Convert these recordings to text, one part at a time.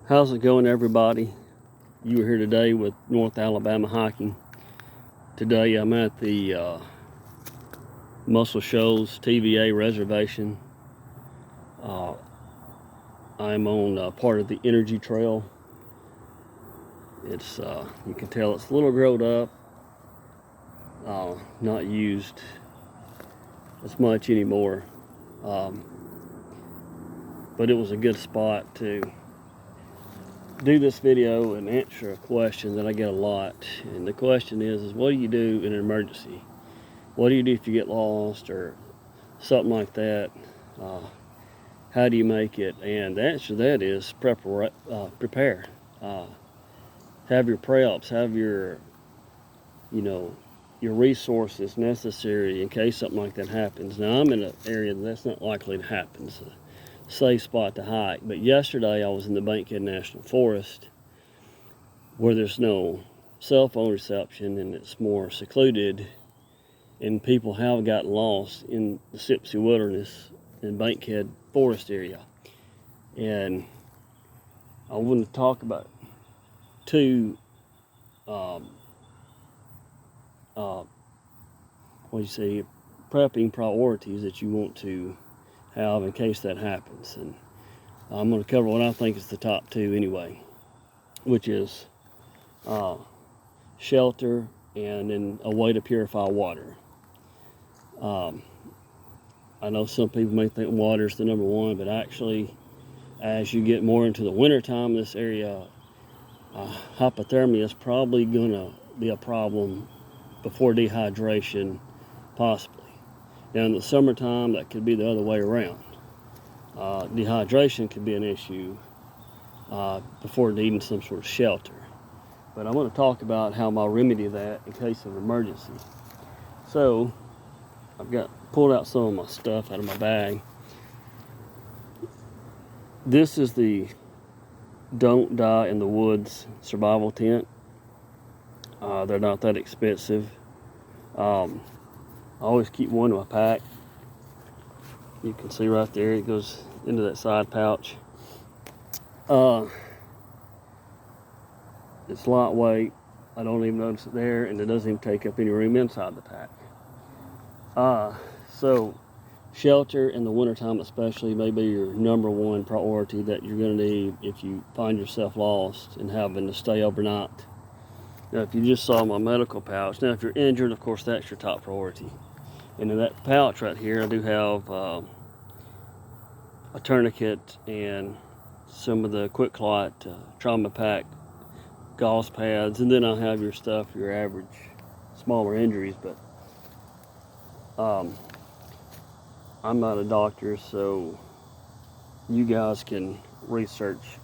How's it going, everybody? You are here today with North Alabama Hiking. Today I'm at the Muscle Shoals TVA reservation. I'm on part of the Energy Trail. It's you can tell it's a little growed up, not used as much anymore, but it was a good spot to do this video and answer a question that I get a lot. And the question is what do you do in an emergency? What do you do if you get lost or something like that? How do you make it? And the answer to that is prepare. Have your preps, have your resources necessary in case something like that happens. Now I'm in an area that's not likely to happen. It's a safe spot to hike. But yesterday I was in the Bankhead National Forest where there's no cell phone reception and it's more secluded, and people have gotten lost in the Sipsey Wilderness in Bankhead Forest area. And I want to talk about two prepping priorities that you want to have in case that happens. And I'm going to cover what I think is the top two anyway, which is shelter and then a way to purify water. I know some people may think water is the number one, but actually, as you get more into the wintertime in this area, hypothermia is probably going to be a problem before dehydration, possibly. Now in the summertime, that could be the other way around. Dehydration could be an issue before needing some sort of shelter. But I'm going to talk about how I remedy that in case of emergency. So I've pulled out some of my stuff out of my bag. This is the Don't Die in the Woods survival tent. They're not that expensive. I always keep one in my pack. You can see right there, it goes into that side pouch. It's lightweight. I don't even notice it there, and it doesn't even take up any room inside the pack. So shelter in the wintertime especially may be your number one priority that you're going to need if you find yourself lost and having to stay overnight. Now, if you just saw my medical pouch, now if you're injured, of course, that's your top priority. And in that pouch right here, I do have a tourniquet and some of the quick clot trauma pack gauze pads, and then I'll have your stuff, your average smaller injuries. But I'm not a doctor, so you guys can research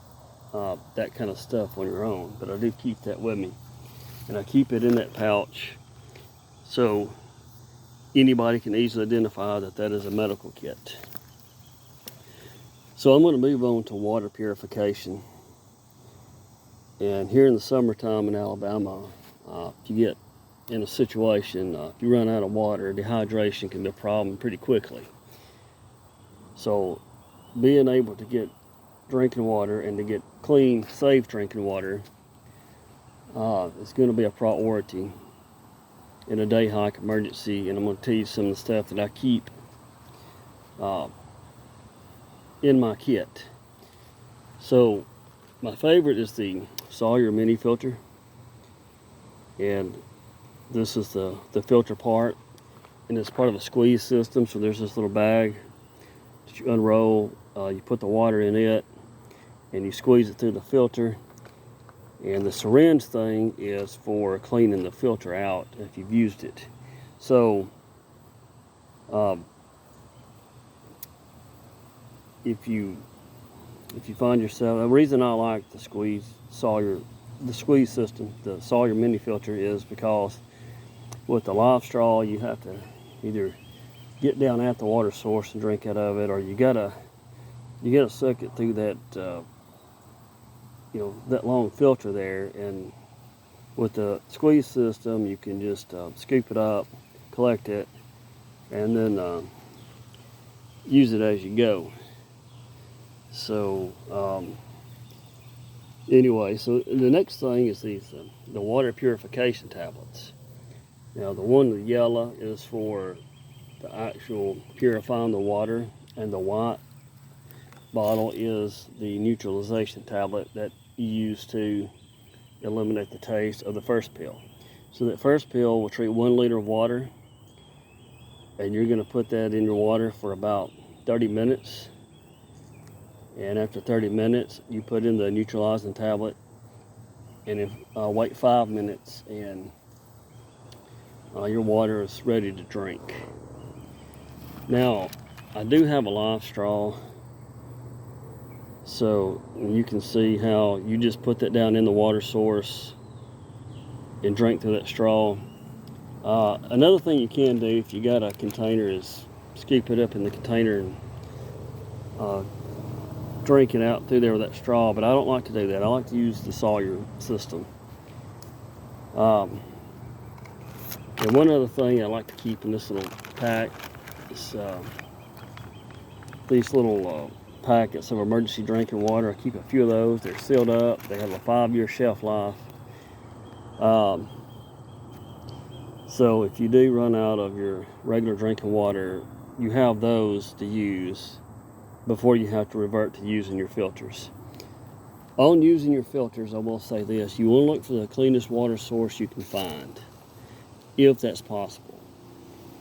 that kind of stuff on your own, but I do keep that with me, and I keep it in that pouch so anybody can easily identify that that is a medical kit. So I'm going to move on to water purification. And here in the summertime in Alabama, if you get in a situation, if you run out of water, dehydration can be a problem pretty quickly. So being able to get drinking water and to get clean, safe drinking water is going to be a priority in a day hike emergency. And I'm going to tell you some of the stuff that I keep in my kit. So my favorite is the Sawyer mini filter, and this is the filter part, and it's part of a squeeze system. So there's this little bag that you unroll, you put the water in it, and you squeeze it through the filter. And the syringe thing is for cleaning the filter out if you've used it. So if you find yourself, the reason I like the squeeze system, the Sawyer mini filter, is because with the live straw you have to either get down at the water source and drink out of it, or you gotta suck it through that that long filter there. And with the squeeze system you can just scoop it up, collect it, and then use it as you go. So Anyway, so the next thing is these the water purification tablets. Now the one with yellow is for the actual purifying the water, and the white bottle is the neutralization tablet that you use to eliminate the taste of the first pill. So that first pill will treat 1 liter of water, and you're going to put that in your water for about 30 minutes. And after 30 minutes, you put in the neutralizing tablet, and wait 5 minutes, and your water is ready to drink. Now, I do have a live straw, so you can see how you just put that down in the water source and drink through that straw. Another thing you can do if you got a container is scoop it up in the container and drink it out through there with that straw, but I don't like to do that. I like to use the Sawyer system. And one other thing I like to keep in this little pack is these little packets of emergency drinking water. I keep a few of those. They're sealed up. They have a 5-year shelf life. So if you do run out of your regular drinking water, you have those to use before you have to revert to using your filters. On using your filters, I will say this: you want to look for the cleanest water source you can find, if that's possible.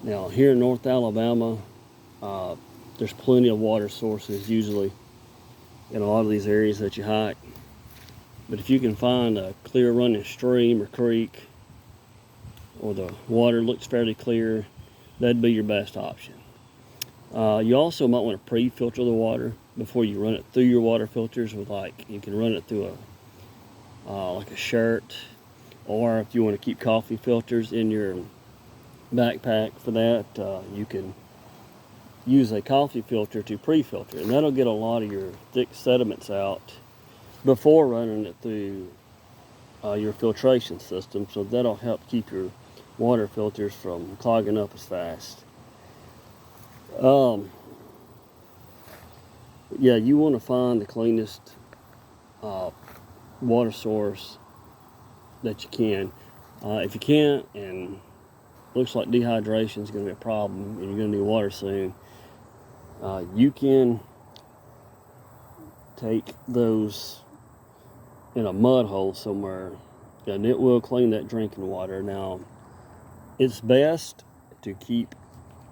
Now, here in North Alabama, there's plenty of water sources usually in a lot of these areas that you hike. But if you can find a clear running stream or creek, or the water looks fairly clear, that'd be your best option. You also might want to pre-filter the water before you run it through your water filters with, you can run it through like a shirt, or if you want to keep coffee filters in your backpack for that, you can use a coffee filter to pre-filter, and that'll get a lot of your thick sediments out before running it through your filtration system, so that'll help keep your water filters from clogging up as fast. Yeah, you want to find the cleanest water source that you can. If you can't, and looks like dehydration is going to be a problem, and you're going to need water soon, you can take those in a mud hole somewhere, and it will clean that drinking water. Now, it's best to keep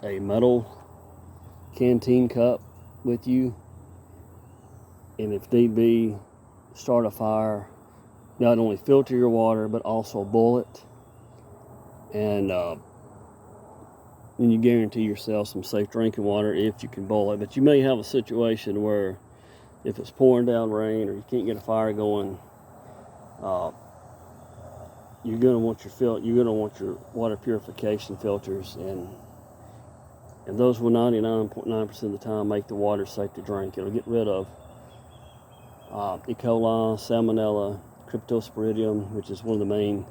a metal canteen cup with you, and if need be, start a fire. Not only filter your water, but also boil it, and you guarantee yourself some safe drinking water if you can boil it. But you may have a situation where if it's pouring down rain or you can't get a fire going, you're gonna want your water purification filters, and those will 99.9% of the time make the water safe to drink. It'll get rid of E. coli, salmonella, cryptosporidium, which is one of the main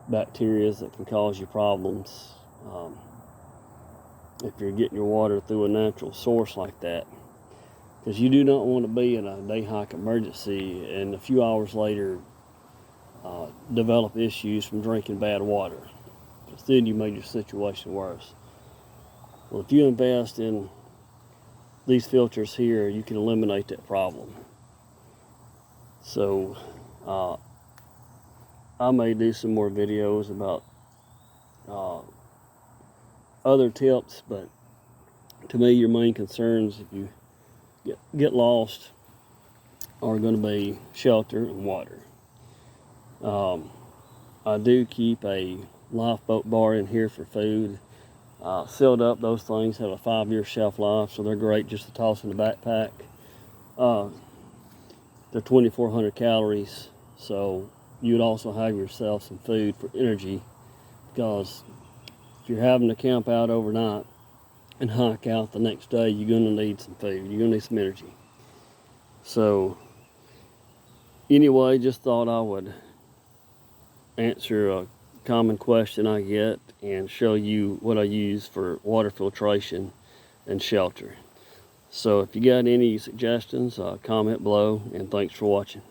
bacteria that can cause you problems if you're getting your water through a natural source like that. Because you do not want to be in a day hike emergency and a few hours later develop issues from drinking bad water, because then you made your situation worse. Well, if you invest in these filters here, you can eliminate that problem. So I may do some more videos about other tips, but to me, your main concerns if you get lost are going to be shelter and water. I do keep a lifeboat bar in here for food. Sealed up, those things have a 5-year shelf life, so they're great just to toss in the backpack. They're 2,400 calories, so you'd also have yourself some food for energy, because if you're having to camp out overnight and hike out the next day, you're going to need some food. You're going to need some energy. So anyway, just thought I would answer a common question I get and show you what I use for water filtration and shelter. So if you got any suggestions, comment below, and thanks for watching.